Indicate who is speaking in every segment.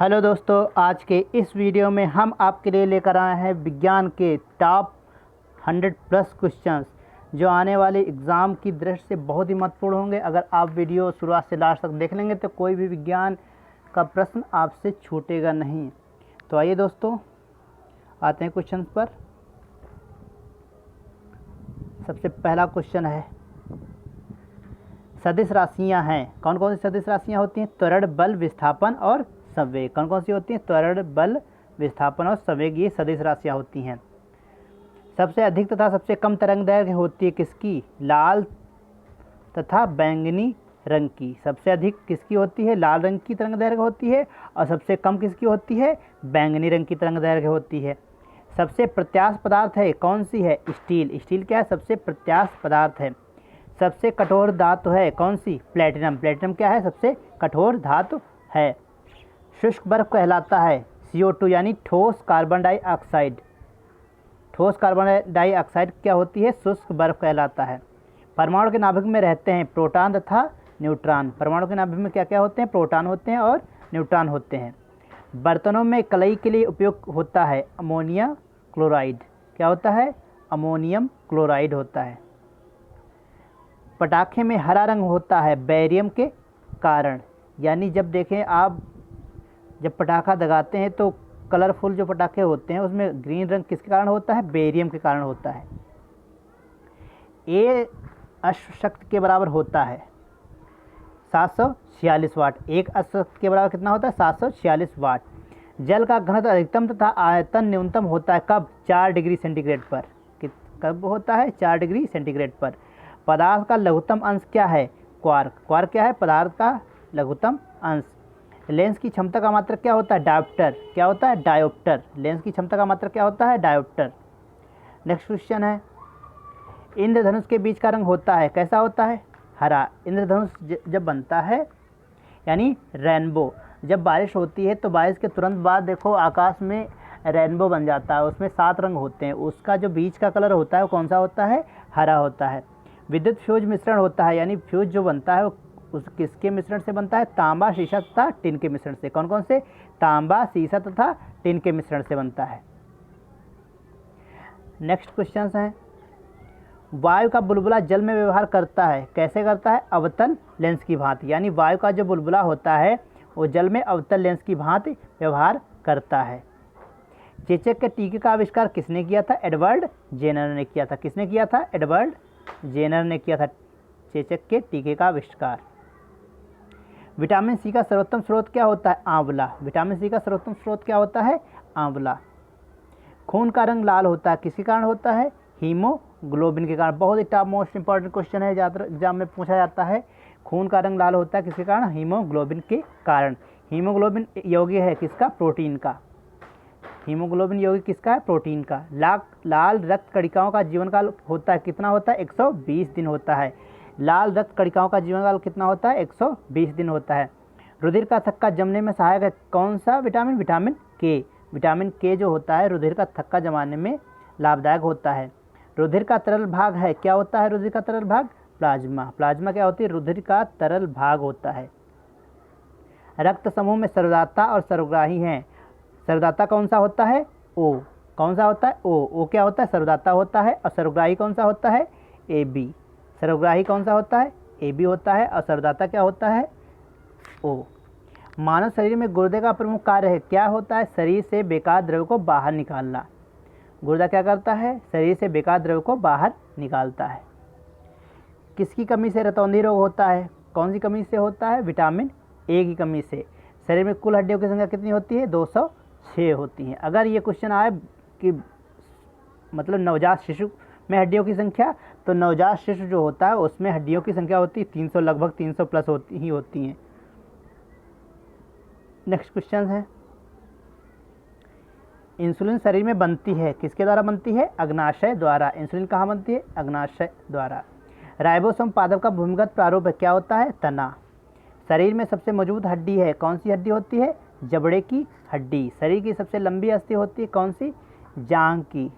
Speaker 1: Hello दोस्तों, आज के इस वीडियो में हम आपके लिए लेकर आए हैं विज्ञान के टॉप 100+ क्वेश्चंस जो आने वाले एग्ज़ाम की दृष्टि से बहुत ही महत्वपूर्ण होंगे। अगर आप वीडियो शुरुआत से लास्ट तक देख लेंगे तो कोई भी विज्ञान का प्रश्न आपसे छूटेगा नहीं। तो आइए दोस्तों, आते हैं क्वेश्चंस पर। सबसे पहला क्वेश्चन है, सदिश राशियां हैं। कौन कौन सी सदिश राशियां होती हैं? त्वरण, बल, विस्थापन और संवेग। कौन कौन सी होती हैं? त्वरण, बल, विस्थापन और संवेग, ये सदिश राशियां होती हैं। सबसे अधिक तथा सबसे कम तरंग दैर्घ्य होती है किसकी? लाल तथा बैंगनी रंग की। सबसे अधिक किसकी होती है? लाल रंग की तरंग दैर्घ्य होती है। और सबसे कम किसकी होती है? बैंगनी रंग की तरंग दैर्घ्य होती है। सबसे प्रत्यास्थ पदार्थ है कौन सी है? स्टील। स्टील क्या है? सबसे प्रत्यास्थ पदार्थ है। सबसे कठोर धातु है कौन सी? प्लेटिनम। प्लेटिनम क्या है? सबसे कठोर धातु है। शुष्क बर्फ कहलाता है CO2 यानी ठोस कार्बन डाइऑक्साइड। ठोस कार्बन डाइऑक्साइड क्या होती है? शुष्क बर्फ कहलाता है। परमाणु के नाभिक में रहते हैं प्रोटॉन तथा न्यूट्रॉन। परमाणु के नाभिक में क्या क्या होते हैं? प्रोटॉन होते हैं और न्यूट्रॉन होते हैं। बर्तनों में कलई के लिए उपयोग होता है अमोनिया क्लोराइड। क्या होता है? अमोनियम क्लोराइड होता है। पटाखे में हरा रंग होता है बेरियम के कारण। यानी जब देखें आप, जब पटाखा दगाते हैं तो कलरफुल जो पटाखे होते हैं उसमें ग्रीन रंग किसके कारण होता है? बेरियम के कारण होता है। ए अश्वशक्ति के बराबर होता है 746 वाट। एक अश्वशक्ति के बराबर कितना होता है? 746 वाट। जल का घनत्व अधिकतम तथा आयतन न्यूनतम होता है कब? 4 डिग्री सेंटीग्रेड पर। कब होता है? 4 डिग्री सेंटीग्रेड पर। पदार्थ का लघुत्तम अंश क्या है? क्वार्क। क्वार्क क्या है? पदार्थ का लघुत्तम अंश। लेंस की क्षमता का मात्रक क्या होता है? डायोप्टर। क्या होता है? डायोप्टर। लेंस की क्षमता का मात्रक क्या होता है? डायोप्टर। नेक्स्ट क्वेश्चन है, इंद्रधनुष के बीच का रंग होता है कैसा होता है? हरा। इंद्रधनुष जब बनता है यानी रेनबो, जब बारिश होती है तो बारिश के तुरंत बाद देखो आकाश में रेनबो बन जाता है। उसमें 7 रंग होते हैं। उसका जो बीच का कलर होता है वो कौन सा होता है? हरा होता है। विद्युत फ्यूज मिश्रण होता है यानी फ्यूज जो बनता है वो उस किसके मिश्रण से बनता है? तांबा, शीशा तथा टिन के मिश्रण से। कौन कौन से? तांबा, शीशा तथा टिन के मिश्रण से बनता है। नेक्स्ट क्वेश्चन है, वायु का बुलबुला जल में व्यवहार करता है कैसे करता है? अवतल लेंस की भांति। यानी वायु का जो बुलबुला होता है वो जल में अवतल लेंस की भांति व्यवहार करता है। चेचक के टीके का आविष्कार किसने किया था? एडवर्ड जेनर ने किया था। किसने किया था? एडवर्ड जेनर ने किया था चेचक के टीके का आविष्कार। विटामिन सी का सर्वोत्तम स्रोत क्या होता है? आंवला। विटामिन सी का सर्वोत्तम स्रोत क्या होता है? आंवला। खून का रंग लाल होता है किसके कारण होता है? हीमोग्लोबिन के कारण। बहुत ही टॉप मोस्ट इंपॉर्टेंट क्वेश्चन है, ज़्यादातर एग्जाम में पूछा जाता है। खून का रंग लाल होता है किसके कारण? हीमोग्लोबिन के कारण। हीमोग्लोबिन यौगिक है किसका? प्रोटीन का। हीमोग्लोबिन यौगिक किसका है? प्रोटीन का। लाल रक्त कणिकाओं का जीवनकाल होता है कितना होता है? 120 दिन होता है। लाल रक्त कणिकाओं का जीवनकाल कितना होता है? 120 दिन होता है। रुधिर का थक्का जमने में सहायक है कौन सा विटामिन? विटामिन के। विटामिन के जो होता है रुधिर का थक्का जमाने में लाभदायक होता है। रुधिर का तरल भाग है क्या होता है? रुधिर का तरल भाग प्लाज्मा। प्लाज्मा क्या होती है? रुधिर का तरल भाग होता है। रक्त समूह में सर्वदाता और सर्वग्राही हैं। सर्वदाता कौन सा होता है? ओ। कौन सा होता है? ओ क्या होता है? सर्वदाता होता है। और सर्वग्राही कौन सा होता है? AB। सर्वग्राही कौन सा होता है? AB होता है। और सर्वदाता क्या होता है? O। मानव शरीर में गुर्दे का प्रमुख कार्य है क्या होता है? शरीर से बेकार द्रव्य को बाहर निकालना। गुर्दा क्या करता है? शरीर से बेकार द्रव्य को बाहर निकालता है। किसकी कमी से रतौंधी रोग होता है? कौन सी कमी से होता है? विटामिन A की कमी से। शरीर में कुल हड्डियों की संख्या कितनी होती है? 206 होती हैं। अगर ये क्वेश्चन आए कि मतलब नवजात शिशु में हड्डियों की संख्या, तो नवजात शिशु जो होता है उसमें हड्डियों की संख्या होती है 300, लगभग 300 प्लस होती हैं। नेक्स्ट क्वेश्चन है, इंसुलिन शरीर में बनती है किसके द्वारा बनती है? अग्नाशय द्वारा। इंसुलिन कहाँ बनती है? अग्नाशय द्वारा। राइबोसोम पादप का भूमिगत प्रारूप है क्या होता है? तना। शरीर में सबसे मजबूत हड्डी है कौन सी हड्डी होती है? जबड़े की हड्डी। शरीर की सबसे लंबी अस्थि होती है कौन सी? जांघ की।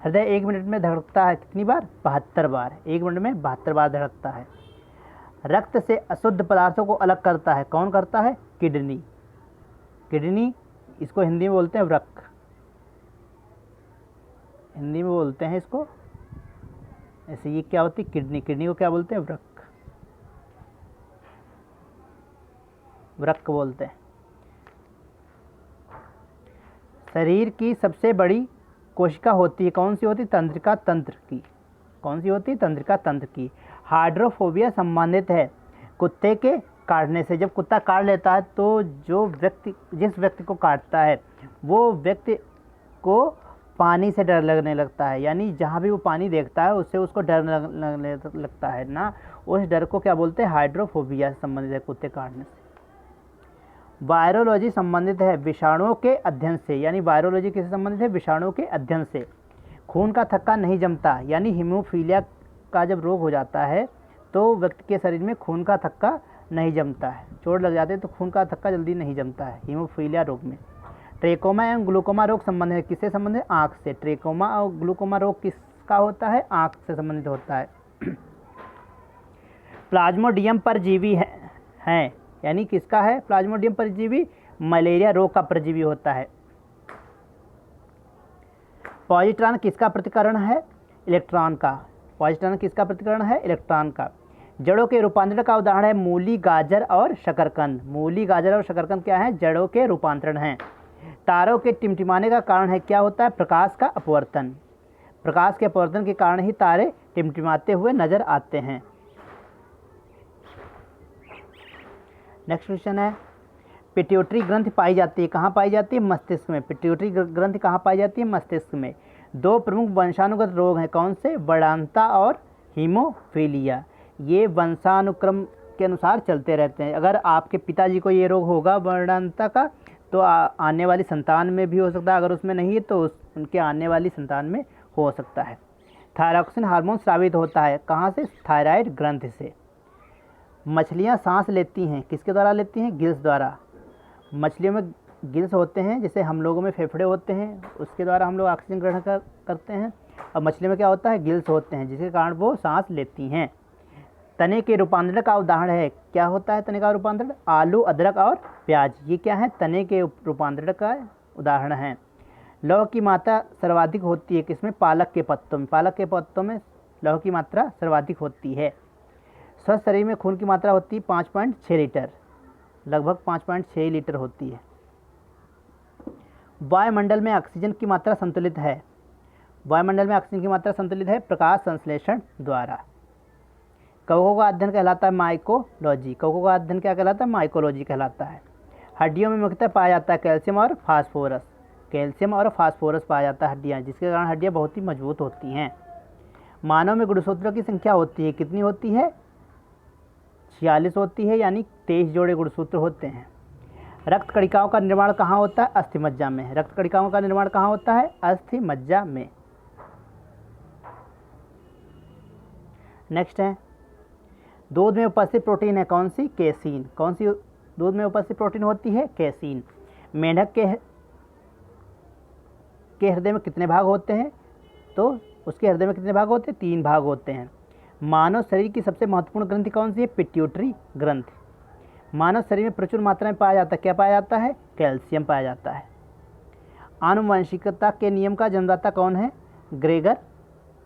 Speaker 1: हृदय 1 मिनट में धड़कता है कितनी बार? 72 बार। 1 मिनट में 72 बार धड़कता है। रक्त से अशुद्ध पदार्थों को अलग करता है कौन करता है? किडनी। किडनी, इसको हिंदी में बोलते हैं वृक्क, हिंदी में बोलते हैं इसको ऐसे। ये क्या होती है किडनी, किडनी को क्या बोलते हैं वृक्क, वृक्क बोलते हैं। शरीर की सबसे बड़ी कोशिका होती है, कौन सी होती है? तंत्रिका तंत्र की। कौन सी होती है? तंत्रिका तंत्र की। हाइड्रोफोबिया संबंधित है कुत्ते के काटने से। जब कुत्ता काट लेता है तो जो व्यक्ति, जिस व्यक्ति को काटता है वो व्यक्ति को पानी से डर लगने लगता है, यानी जहाँ भी वो पानी देखता है उससे उसको डर लगने लगता है ना, उस डर को क्या बोलते हैं? हाइड्रोफोबिया से संबंधित है कुत्ते काटने से। वायरोलॉजी संबंधित है विषाणुओं के अध्ययन से, यानी वायरोलॉजी किससे संबंधित है? विषाणुओं के अध्ययन से। खून का थक्का नहीं जमता, यानी हीमोफीलिया का जब रोग हो जाता है तो व्यक्ति के शरीर में खून का थक्का नहीं जमता है, चोट लग जाती है तो खून का थक्का जल्दी नहीं जमता है हीमोफीलिया रोग में। ट्रेकोमा एवं ग्लूकोमा रोग संबंधित है, किससे संबंधित है? आँख से। ट्रेकोमा और ग्लूकोमा रोग किसका होता है? आँख से संबंधित होता है। प्लाज्मोडियम परजीवी है, यानी किसका है? प्लाज्मोडियम परजीवी मलेरिया रोग का परजीवी होता है। पॉजिट्रॉन किसका प्रतिकरण है? इलेक्ट्रॉन का। पॉजिट्रॉन किसका प्रतिकरण है? इलेक्ट्रॉन का। जड़ों के रूपांतरण का उदाहरण है मूली, गाजर और शकरकंद। मूली, गाजर और शकरकंद क्या है? जड़ों के रूपांतरण हैं। तारों के टिमटिमाने का कारण है, क्या होता है? प्रकाश का अपवर्तन। प्रकाश के अपवर्तन के कारण ही तारे टिमटिमाते हुए नजर आते हैं। नेक्स्ट क्वेश्चन है, पिट्यूटरी ग्रंथि पाई जाती है, कहाँ पाई जाती है? मस्तिष्क में। पिट्यूटरी ग्रंथि कहाँ पाई जाती है? मस्तिष्क में। दो प्रमुख वंशानुगत रोग हैं, कौन से? वर्णांता और हीमोफीलिया। ये वंशानुक्रम के अनुसार चलते रहते हैं। अगर आपके पिताजी को ये रोग होगा वर्णांता का तो आने वाली संतान में भी हो सकता है, अगर उसमें नहीं है तो उनके आने वाली संतान में हो सकता है। थायरॉक्सिन हार्मोन स्रावित होता है, कहाँ से? थायराइड ग्रंथि से। मछलियाँ सांस लेती हैं, किसके द्वारा लेती हैं? गिल्स द्वारा। मछलियों में गिल्स होते हैं, जैसे हम लोगों में फेफड़े होते हैं, उसके द्वारा हम लोग ऑक्सीजन ग्रहण करते हैं, और मछली में क्या होता है? गिल्स होते हैं, जिसके कारण वो सांस लेती हैं। तने के रूपांतरण का उदाहरण है, क्या होता है तने का रूपांतरण? आलू, अदरक और प्याज, ये क्या है? तने के रूपांतरण का उदाहरण है। लौह की मात्रा सर्वाधिक होती है किसमें? पालक के पत्तों में। पालक के पत्तों में लौह की मात्रा सर्वाधिक होती है। स्वस्थ शरीर में खून की मात्रा होती है 5.6 लीटर, लगभग 5.6 लीटर होती है। वायुमंडल में ऑक्सीजन की मात्रा संतुलित है। वायुमंडल में ऑक्सीजन की मात्रा संतुलित है प्रकाश संश्लेषण द्वारा। कवकों का अध्ययन कहलाता है माइकोलॉजी। कवकों का अध्ययन क्या कहलाता है? माइकोलॉजी कहलाता है। हड्डियों में मुख्यतः पाया जाता है कैल्शियम और फास्फोरस। कैल्शियम और फास्फोरस पाया जाता है हड्डियाँ, जिसके कारण हड्डियाँ बहुत ही मजबूत होती हैं। मानव में गुणसूत्रों की संख्या होती है, कितनी होती है? 46 होती है, यानी 23 जोड़े गुणसूत्र होते हैं। रक्त कणिकाओं का निर्माण कहाँ होता है? अस्थि मज्जा में। रक्त कणिकाओं का निर्माण कहाँ होता है? अस्थि मज्जा में। नेक्स्ट है, दूध में उपस्थित प्रोटीन है, कौन सी? केसीन। कौन सी दूध में उपस्थित प्रोटीन होती है? केसीन। मेंढक के हृदय में कितने भाग होते हैं? तो उसके हृदय में कितने भाग होते हैं? 3 भाग होते हैं। मानव शरीर की सबसे महत्वपूर्ण ग्रंथि कौन सी है? पिट्यूटरी ग्रंथि। मानव शरीर में प्रचुर मात्रा में पाया जाता है, क्या पाया जाता है? कैल्शियम पाया जाता है। आनुवंशिकता के नियम का जन्मदाता कौन है? Gregor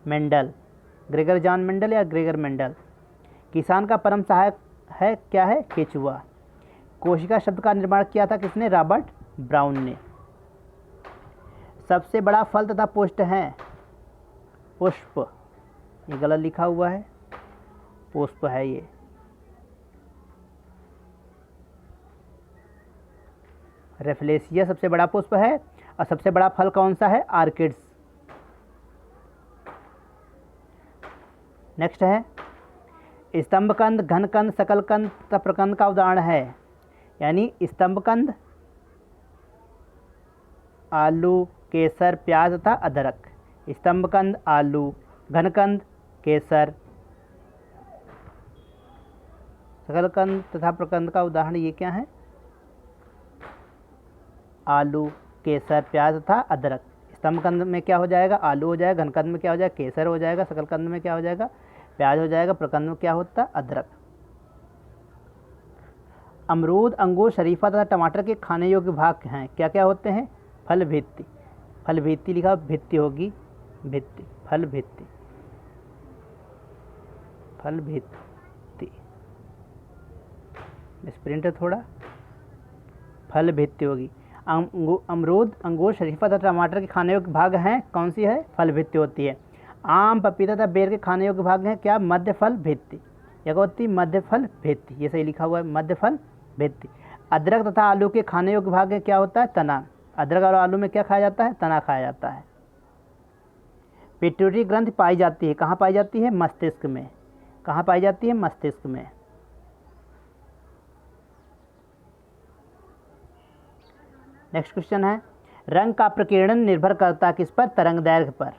Speaker 1: Mendel. Gregor John Mendel या ग्रेगर मेंडल। किसान का परम सहायक है, क्या है? केचुआ। कोशिका शब्द का निर्माण किया था किसने? रॉबर्ट ब्राउन ने। सबसे बड़ा फल तथा पुष्प है पुष्प, ये गलत लिखा हुआ है, पुष्प है ये। रेफ्लेसिया सबसे बड़ा पुष्प है, और सबसे बड़ा फल कौन सा है? आर्किड्स। नेक्स्ट है, स्तंभकंद, घनकंद, सकलकंद तथा प्रकंद का उदाहरण है, यानी स्तंभकंद आलू, केसर, प्याज तथा अदरक। स्तंभकंद आलू, घनकंद केसर, सकलकंद तथा प्रकंद का उदाहरण ये क्या है? आलू, केसर, प्याज तथा अदरक। स्तंभकंद में क्या हो जाएगा? आलू हो जाएगा। घनकंद में क्या हो जाएगा? केसर हो जाएगा। सकलकंद में क्या हो जाएगा? प्याज हो जाएगा। प्रकंद में क्या होता है? अदरक। अमरूद, अंगूर, शरीफा तथा टमाटर के खाने योग्य भाग हैं, क्या क्या होते हैं? फल भित्ति, फल भित्ति लिखा, भित्ति होगी, भित्ति, फल भित्ति, फल भित्ति, स्प्रिंट है थोड़ा, फल भित्ति होगी। अमरूद, अंगूर, शरीफा तथा टमाटर के खाने योग्य भाग हैं, कौन सी है? फल भित्ति होती है। आम, पपीता तथा बेर के खाने योग्य भाग हैं, क्या? मध्य फल भित्ति, या होती मध्य फल भित्ति, ये सही लिखा हुआ है, मध्य फल भित्ति। अदरक तथा आलू के खाने योग्य भाग है, क्या होता है? तना। अदरक और आलू में क्या खाया जाता है? तना खाया जाता है। पिट्यूटरी ग्रंथि पाई जाती है, कहाँ पाई जाती है? मस्तिष्क में। कहाँ पाई जाती है? मस्तिष्क में। नेक्स्ट क्वेश्चन है, रंग का प्रकीर्णन निर्भर करता है किस पर? तरंग दैर्घ्य पर।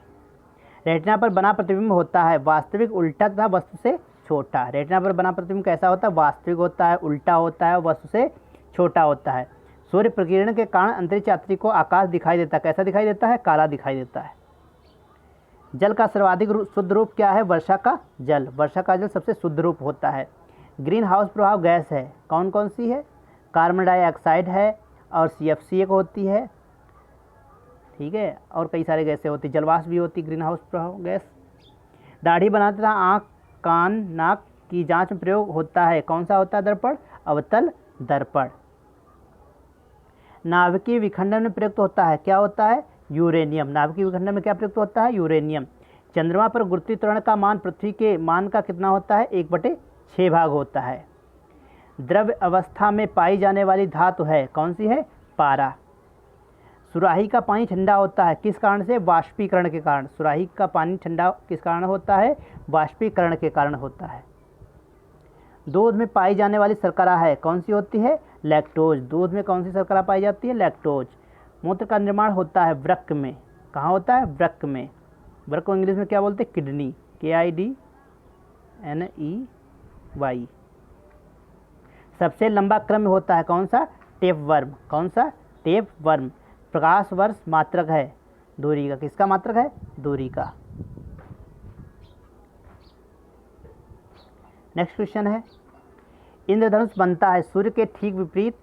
Speaker 1: रेटिना पर बना प्रतिबिंब होता है वास्तविक, उल्टा तथा वस्तु से छोटा। रेटिना पर बना प्रतिबिंब कैसा होता है? वास्तविक होता है, उल्टा होता है, वस्तु से छोटा होता है। सूर्य प्रकीर्णन के कारण अंतरिक्ष यात्री को आकाश दिखाई देता है, कैसा दिखाई देता है? काला दिखाई देता है। जल का सर्वाधिक शुद्ध रूप क्या है? वर्षा का जल। वर्षा का जल सबसे शुद्ध रूप होता है। ग्रीन हाउस प्रभाव गैस है, कौन कौन सी है? कार्बन डाइऑक्साइड है और CFC एक होती है, ठीक है, और कई सारे गैसें होती, जलवाष्प भी होती, ग्रीन हाउस प्रभाव गैस। दाढ़ी बनाते था आँख, कान, नाक की जांच में प्रयोग होता है, कौन सा होता है दर्पण? अवतल दर्पण। नाभिकीय विखंडन में प्रयुक्त होता है, क्या होता है? यूरेनियम। नाभिकीय विखंडन में क्या प्रयुक्त होता है? यूरेनियम। चंद्रमा पर गुरुत्वीय त्वरण का मान पृथ्वी के मान का कितना होता है? 1/6 भाग होता है। द्रव्य अवस्था में पाई जाने वाली धातु है, कौन सी है? पारा। सुराही का पानी ठंडा होता है, किस कारण से? वाष्पीकरण के कारण। सुराही का पानी ठंडा किस कारण होता है? वाष्पीकरण के कारण होता है। दूध में पाई जाने वाली शर्करा है, कौन सी होती है? लैक्टोज। दूध में कौन सी शर्करा पाई जाती है? लैक्टोज। मूत्र का निर्माण होता है वृक्क में, कहाँ होता है? वृक्क में। वृक्क को इंग्लिश में क्या बोलते हैं? Kidney, KIDNEY। सबसे लंबा क्रम होता है, कौन सा? टेपवर्म। कौन सा? टेपवर्म। प्रकाश वर्ष मात्रक है दूरी का, किसका मात्रक है? दूरी का। नेक्स्ट क्वेश्चन है, इंद्रधनुष बनता है सूर्य के ठीक विपरीत,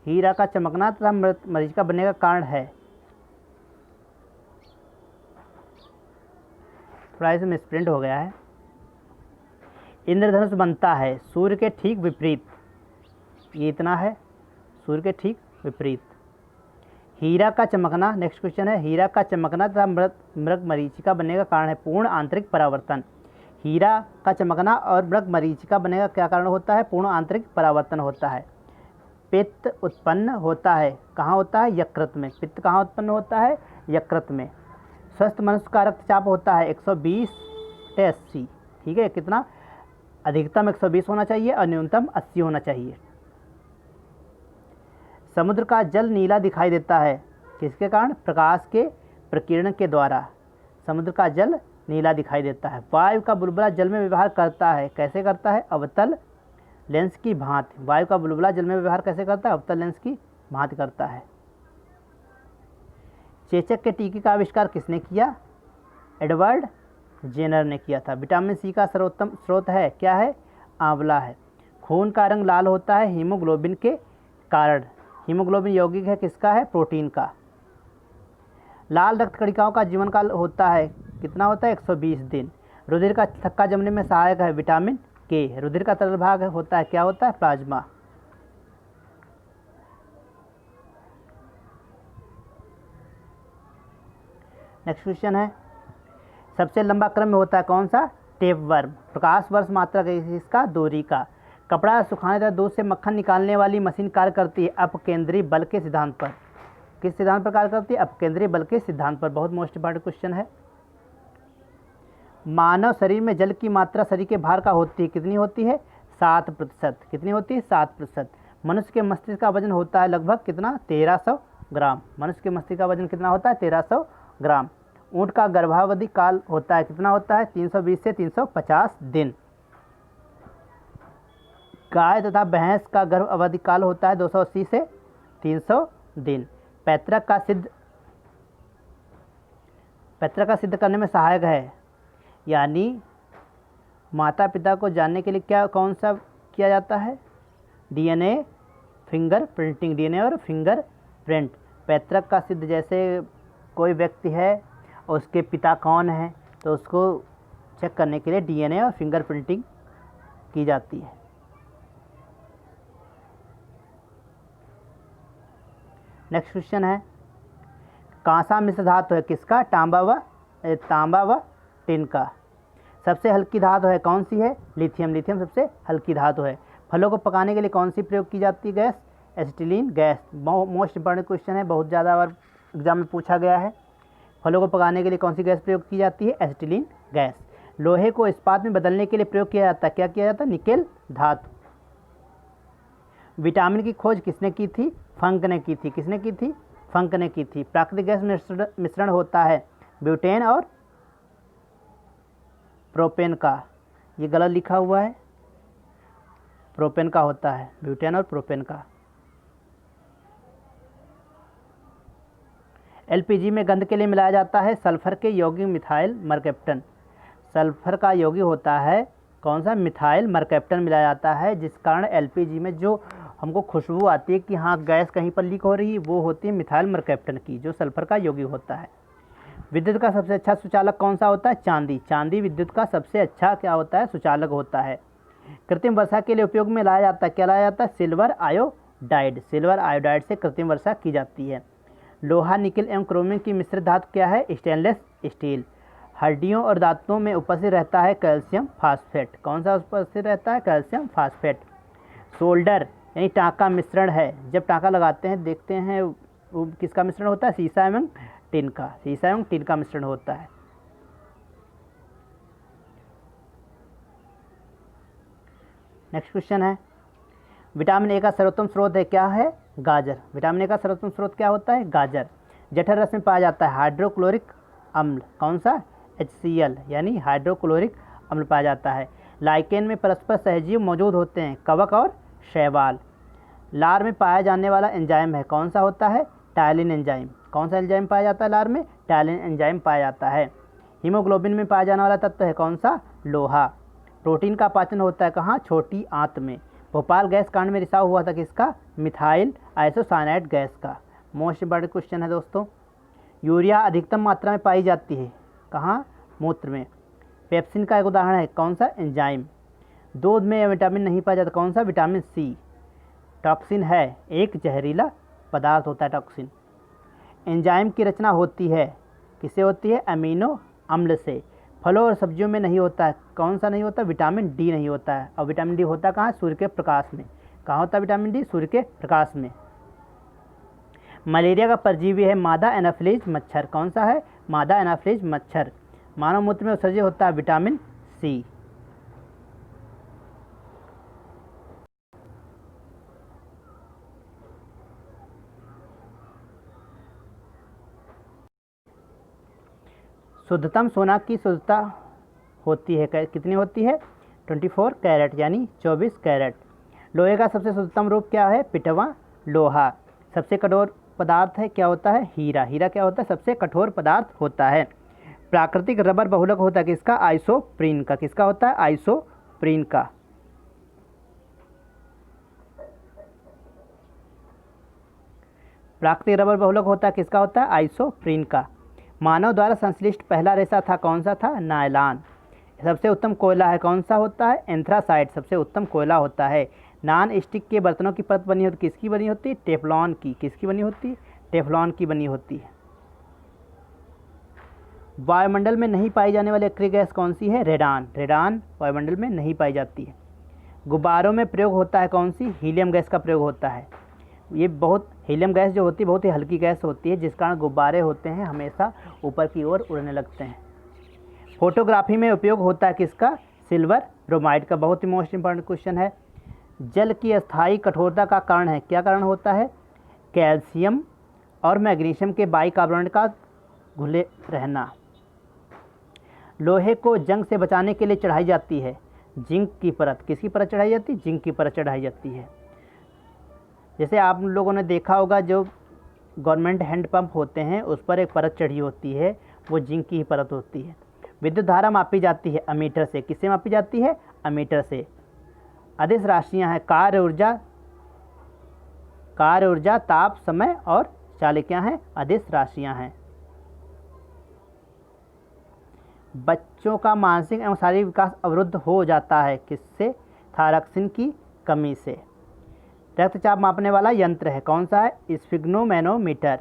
Speaker 1: हीरा का चमकना तथा मरीचिका बनने का कारण है। थोड़ा इसमें स्प्रिंट हो गया है। इंद्रधनुष बनता है सूर्य के ठीक विपरीत, ये इतना है, सूर्य के ठीक विपरीत। हीरा का चमकना, नेक्स्ट क्वेश्चन है, हीरा का चमकना तथा मृग मरीचिका बनने का कारण है पूर्ण आंतरिक परावर्तन। हीरा का चमकना और मृग मरीचिका बनने का क्या कारण होता है? पूर्ण आंतरिक परावर्तन होता है। पित्त उत्पन्न होता है, कहाँ होता है? यकृत में। पित्त कहाँ उत्पन्न होता है? यकृत में। स्वस्थ मनुष्य का रक्तचाप होता है 120/80, ठीक है, कितना? अधिकतम 120 होना चाहिए और न्यूनतम 80 होना चाहिए। समुद्र का जल नीला दिखाई देता है, किसके कारण? प्रकाश के प्रकीर्णन के द्वारा समुद्र का जल नीला दिखाई देता है। वायु का बुलबुला जल में व्यवहार करता है, कैसे करता है? अवतल लेंस की भांति। वायु का बुलबुला जल में व्यवहार कैसे करता है? अवतल लेंस की भांति करता है। चेचक के टीके का आविष्कार किसने किया? एडवर्ड जेनर ने किया था। विटामिन C का सर्वोत्तम स्रोत है, क्या है? आंवला है। खून का रंग लाल होता है हीमोग्लोबिन के कारण। हीमोग्लोबिन यौगिक है किसका? है प्रोटीन का। लाल रक्त कणिकाओं का जीवन काल होता है, कितना होता है? 120 दिन। रुधिर का थक्का जमने में सहायक है विटामिन K। रुधिर का तरल भाग होता है, क्या होता है? प्लाज्मा। नेक्स्ट क्वेश्चन है, सबसे लंबा क्रम में होता है कौन सा? टेपवर्म। प्रकाश वर्ष मात्रक है इसका? दूरी का। कपड़ा सुखाने तथा दूध से मक्खन निकालने वाली मशीन कार्य करती है अपकेंद्री बल के सिद्धांत पर। किस सिद्धांत पर कार्य करती है? अपकेंद्री बल के सिद्धांत पर। बहुत मोस्ट इंपॉर्टेंट क्वेश्चन है। मानव शरीर में जल की मात्रा शरीर के भार का होती है, कितनी होती है? 7%। कितनी होती है? 7%। मनुष्य के मस्तिष्क का वजन होता है लगभग कितना? 1300 ग्राम। मनुष्य के मस्तिष्क का वजन कितना होता है? 1300 ग्राम। ऊँट का गर्भावधि काल होता है, कितना होता है? 320 से 350 दिन। गाय तथा भैंस का गर्भ अवधि काल होता है 280 से 300 दिन। पैतृक का सिद्ध करने में सहायक है, यानी माता पिता को जानने के लिए क्या कौन सा किया जाता है? डीएनए फिंगर प्रिंटिंग, डीएनए और फिंगर प्रिंट। पैतृक का सिद्ध, जैसे कोई व्यक्ति है और उसके पिता कौन है तो उसको चेक करने के लिए डीएनए और फिंगर प्रिंटिंग की जाती है। नेक्स्ट क्वेश्चन है, कांसा मिश्र धातु है किसका? तांबा व टिन का। सबसे हल्की धातु है कौन सी है? लिथियम। लिथियम सबसे हल्की धातु है। फलों को पकाने के लिए कौन सी प्रयोग की जाती है gas? Acetylene gas. Most important question है, बहुत ज़्यादा बार एग्जाम में पूछा गया है। फलों को पकाने के लिए कौन सी गैस प्रयोग की जाती है? Acetylene gas. लोहे को इस्पात में बदलने के लिए प्रयोग किया जाता है, क्या किया जाता है? निकेल धातु। विटामिन की खोज किसने की थी? फंक ने की थी। किसने की थी? फंक ने की थी। प्राकृतिक गैस मिश्रण होता है ब्यूटेन और प्रोपेन का। ये गलत लिखा हुआ है, प्रोपेन का होता है, ब्यूटेन और प्रोपेन का। एलपीजी में गंध के लिए मिलाया जाता है सल्फर के यौगिक मिथाइल मरकैप्टन। सल्फर का यौगिक होता है कौन सा? मिथाइल मरकैप्टन मिलाया जाता है, जिस कारण एलपीजी में जो हमको खुशबू आती है कि हाँ गैस कहीं पर लीक हो रही है, वो होती है मिथाइल मरकैप्टन की, जो सल्फर का यौगिक होता है। विद्युत का सबसे अच्छा सुचालक कौन सा होता है? चांदी। चांदी विद्युत का सबसे अच्छा क्या होता है? सुचालक होता है। कृत्रिम वर्षा के लिए उपयोग में लाया जाता है, क्या लाया जाता है? Silver iodide. सिल्वर आयोडाइड से कृत्रिम वर्षा की जाती है। लोहा, निकेल एवं क्रोमियम की मिश्रित धातु क्या है? Stainless steel. हड्डियों और दांतों में उपस्थित रहता है कैल्शियम फास्फेट। कौन सा उपस्थित रहता है? Calcium phosphate. सोल्डर यानी टाँका मिश्रण है, जब टाँका लगाते हैं देखते हैं वो किसका मिश्रण होता है? सीसा एवं टिन का। सीसा एवं टिन का मिश्रण होता है। नेक्स्ट क्वेश्चन है, विटामिन ए का सर्वोत्तम स्रोत है, क्या है? गाजर। विटामिन ए का सर्वोत्तम स्रोत क्या होता है? गाजर। जठर रस में पाया जाता है हाइड्रोक्लोरिक अम्ल, कौन सा? HCl यानी हाइड्रोक्लोरिक अम्ल पाया जाता है। लाइकेन में परस्पर सहजीव मौजूद होते हैं, कवक और शैवाल। लार में पाया जाने वाला एंजाइम है, कौन सा होता है? Ptyalin enzyme. कौन सा एंजाइम पाया जाता है लार में? टायलिन एंजाइम पाया जाता है। हीमोग्लोबिन में पाया जाने वाला तत्व है कौन सा? लोहा। प्रोटीन का पाचन होता है कहाँ? छोटी आंत में। भोपाल गैस कांड में रिसाव हुआ था किसका? मिथाइल आइसोसाइनाइड गैस का। मोस्ट इंपॉर्टेंट क्वेश्चन है दोस्तों। यूरिया अधिकतम मात्रा में पाई जाती है कहाँ? मूत्र में। पेप्सिन का एक उदाहरण है कौन सा? एंजाइम। दूध में विटामिन नहीं पाया जाता, कौन सा? Vitamin C. टॉक्सिन है, एक जहरीला पदार्थ होता है टॉक्सिन। एंजाइम की रचना होती है किससे होती है? अमीनो अम्ल से। फलों और सब्जियों में नहीं होता है, कौन सा नहीं होता? विटामिन डी नहीं होता है। और विटामिन डी होता कहाँ? सूर्य के प्रकाश में। कहाँ होता है विटामिन डी? सूर्य के प्रकाश में। मलेरिया का परजीवी है मादा एनाफिलीज मच्छर, कौन सा है? मादा एनाफिलीज मच्छर। मानव मूत्र में उत्सर्जित होता है विटामिन सी। शुद्धतम सोना की शुद्धता होती है कितनी होती है? 24 कैरेट यानी 24 कैरेट। लोहे का सबसे शुद्धतम रूप क्या है? पिटवा लोहा। सबसे कठोर पदार्थ है क्या होता है? हीरा। हीरा क्या होता है? सबसे कठोर पदार्थ होता है। प्राकृतिक रबर बहुलक होता है किसका? आइसोप्रीन का। किसका होता है? आइसोप्रीन का। प्राकृतिक रबर बहुलक होता है किसका होता है? आइसोप्रीन का। मानव द्वारा संश्लिष्ट पहला रेशा था कौन सा था? नायलॉन। सबसे उत्तम कोयला है कौन सा होता है? एंथ्रासाइट सबसे उत्तम कोयला होता है। नॉन स्टिक के बर्तनों की परत बनी होती किसकी बनी होती है? टेफ्लॉन की। किसकी बनी होती है? टेफ्लॉन की बनी होती है। वायुमंडल में नहीं पाई जाने वाली अक्रिय गैस कौन सी है? रेडान। रेडान वायुमंडल में नहीं पाई जाती है। गुब्बारों में प्रयोग होता है कौन सी? हीलियम गैस का प्रयोग होता है। ये बहुत हीलियम गैस जो होती है बहुत ही हल्की गैस होती है, जिस कारण गुब्बारे होते हैं हमेशा ऊपर की ओर उड़ने लगते हैं। फोटोग्राफी में उपयोग होता है किसका? सिल्वर ब्रोमाइड का। बहुत ही मोस्ट इंपॉर्टेंट क्वेश्चन है। जल की अस्थायी कठोरता का कारण है, क्या कारण होता है? कैल्शियम और मैग्नीशियम के बाइकार्बोनेट का घुले रहना। लोहे को जंग से बचाने के लिए चढ़ाई जाती है जिंक की परत। किसकी परत चढ़ाई जाती है? जिंक की परत चढ़ाई जाती है। जैसे आप लोगों ने देखा होगा जो गवर्नमेंट हैंड पंप होते हैं उस पर एक परत चढ़ी होती है, वो जिंक की ही परत होती है। विद्युत धारा मापी जाती है अमीटर से। किससे मापी जाती है? अमीटर से। अदिश राशियां हैं कार्य ऊर्जा कार्य ऊर्जा, ताप, समय और चालक क्या हैं? अदिश राशियां हैं। बच्चों का मानसिक एवं शारीरिक विकास अवरुद्ध हो जाता है किससे? थायरॉक्सिन की कमी से। रक्तचाप मापने वाला यंत्र है, कौन सा है? स्फिग्नोमैनोमीटर।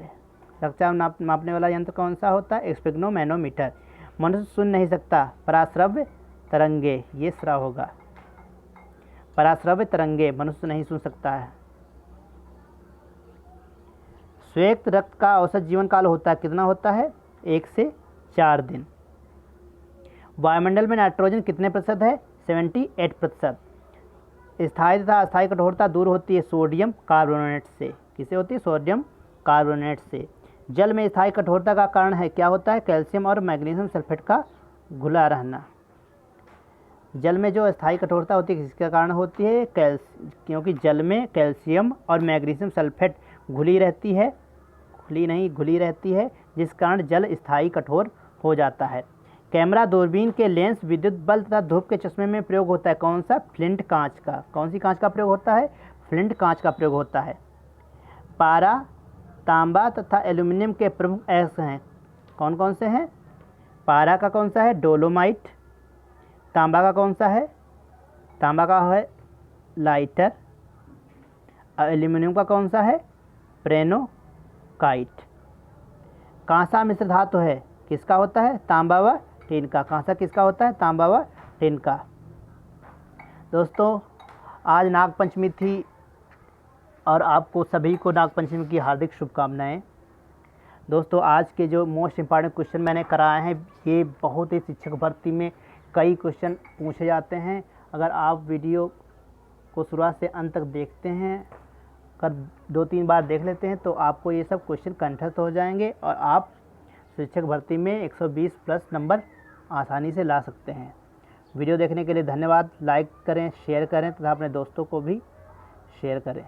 Speaker 1: रक्तचाप मापने वाला यंत्र कौन सा होता है? स्फिग्नोमैनोमीटर। मनुष्य सुन नहीं सकता, पराश्रव्य तरंगे, ये श्रव होगा। पराश्रव्य तरंगे मनुष्य नहीं सुन सकता है। श्वेत रक्त का औसत जीवन काल होता है, कितना होता है? 1 से 4 दिन। वायुमंडल में नाइट्रोजन कितने प्रतिशत है? 78%। स्थायी तथा अस्थायी कठोरता दूर होती है सोडियम कार्बोनेट से। किससे होती है? सोडियम कार्बोनेट से। जल में स्थायी कठोरता का कारण है क्या होता है? कैल्शियम और मैग्नीशियम सल्फेट का घुला रहना। जल में जो स्थायी कठोरता होती है किसके कारण होती है? क्योंकि जल में कैल्शियम और मैग्नीशियम सल्फेट घुली रहती है, घुली रहती है, जिस कारण जल स्थायी कठोर हो जाता है। कैमरा दूरबीन के लेंस विद्युत बल्ब तथा धूप के चश्मे में प्रयोग होता है, कौन सा? फ्लिंट कांच का। कौन सी कांच का प्रयोग होता है? फ्लिंट कांच का प्रयोग होता है। पारा, तांबा तथा एल्यूमिनियम के प्रमुख अयस्क हैं, कौन कौन से हैं? पारा का कौन सा है? डोलोमाइट। तांबा का कौन सा है? तांबा का है लाइटर। एल्यूमिनियम का कौन सा है? प्रेनोकाइट। कांसा मिश्र धातु है, किसका होता है? तांबा व टिन का। कांसा किसका होता है? तांबा व टिन का। दोस्तों, आज नागपंचमी थी और आपको सभी को नागपंचमी की हार्दिक शुभकामनाएं। दोस्तों, आज के जो मोस्ट इम्पॉर्टेंट क्वेश्चन मैंने कराए हैं, ये बहुत ही शिक्षक भर्ती में कई क्वेश्चन पूछे जाते हैं। अगर आप वीडियो को शुरुआत से अंत तक देखते हैं, अगर 2-3 बार देख लेते हैं, तो आपको ये सब क्वेश्चन कंठस्थ हो जाएंगे और आप शिक्षक भर्ती में 120 प्लस नंबर आसानी से ला सकते हैं। वीडियो देखने के लिए धन्यवाद। लाइक करें, शेयर करें तथा अपने दोस्तों को भी शेयर करें।